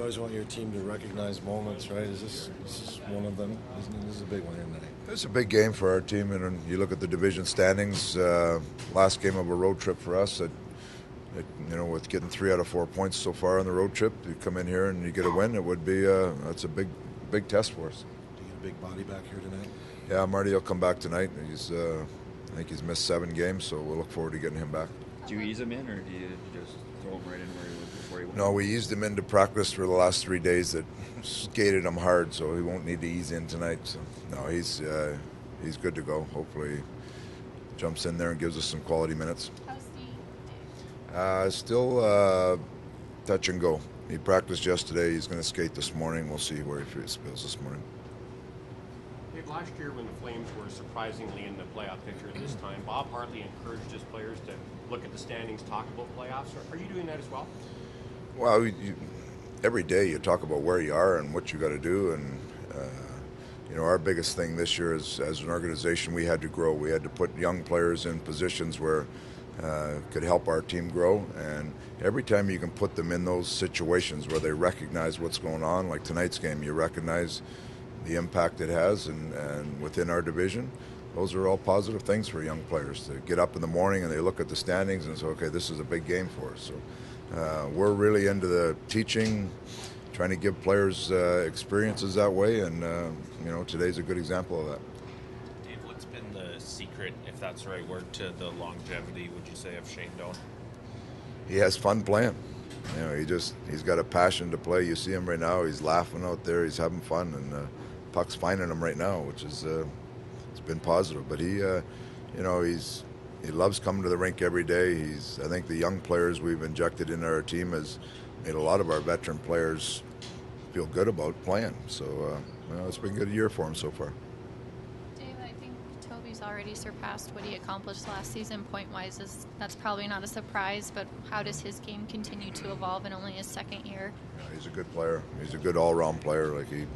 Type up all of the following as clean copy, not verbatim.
always want your team to recognize moments, right? Is this is one of them? Isn't it? This is a big one here tonight. It's a big game for our team, and you look at the division standings. Last game of a road trip for us. With getting 3 out of 4 points so far on the road trip, you come in here and you get a win. It would be that's a big test for us. Do you get a big body back here tonight? Yeah, Marty will come back tonight. I think he's missed 7 games, so we'll look forward to getting him back. Do you ease him in, or do you just throw him right in where he was before he went? No, we eased him into practice for the last 3 days. That skated him hard, so he won't need to ease in tonight. So no, he's good to go. Hopefully, he jumps in there and gives us some quality minutes. Still touch and go. He practiced yesterday. He's going to skate this morning. We'll see where he feels this morning. Dave, last year when the Flames were surprisingly in the playoff picture this time, Bob Hartley encouraged his players to look at the standings, talk about playoffs. Are you doing that as well? Well, every day you talk about where you are and what you got to do, and our biggest thing this year is, as an organization, we had to grow. We had to put young players in positions where could help our team grow, and every time you can put them in those situations where they recognize what's going on, like tonight's game, you recognize the impact it has and within our division. Those are all positive things for young players to get up in the morning and they look at the standings and say, okay, this is a big game for us. So we're really into the teaching, trying to give players experiences that way, and today's a good example of that. Dave, what's been the secret, if that's the right word, to the longevity, would you say, of Shane Doan? He has fun playing. He's got a passion to play. You see him right now. He's laughing out there. He's having fun, and puck's finding him right now, which is it's been positive. But he loves coming to the rink every day. I think the young players we've injected into our team has made a lot of our veteran players feel good about playing. So it's been a good year for him so far. Toby's already surpassed what he accomplished last season point-wise. That's probably not a surprise, but how does his game continue to evolve in only his second year? Yeah, he's a good player. He's a good all-round player. Like he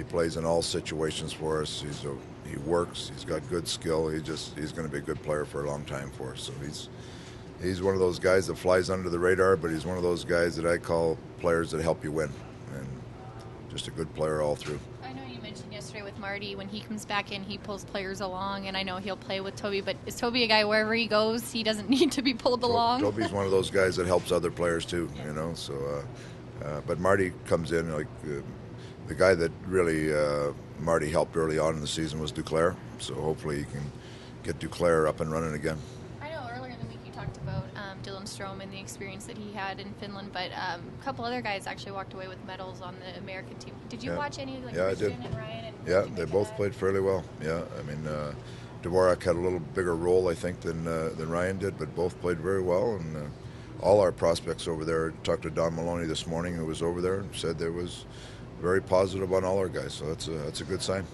plays in all situations for us. He works. He's got good skill. He's going to be a good player for a long time for us. So he's one of those guys that flies under the radar, but he's one of those guys that I call players that help you win, and just a good player all through. I know you mentioned yesterday with Marty, when he comes back in, he pulls players along, and I know he'll play with Toby, but is Toby a guy wherever he goes, he doesn't need to be pulled along? Toby's one of those guys that helps other players too, but Marty comes in, like the guy that really Marty helped early on in the season was Duclair, so hopefully he can get Duclair up and running again. I know earlier in the week you talked about Dylan Strome and the experience that he had in Finland, but a couple other guys actually walked away with medals on the American team. Did you watch any, Yeah, I did. And Ryan? They both played fairly well. Yeah, I mean, Dvorak had a little bigger role, I think, than Ryan did, but both played very well. And all our prospects over there, talked to Don Maloney this morning, who was over there, and said there was very positive on all our guys. So that's a good sign.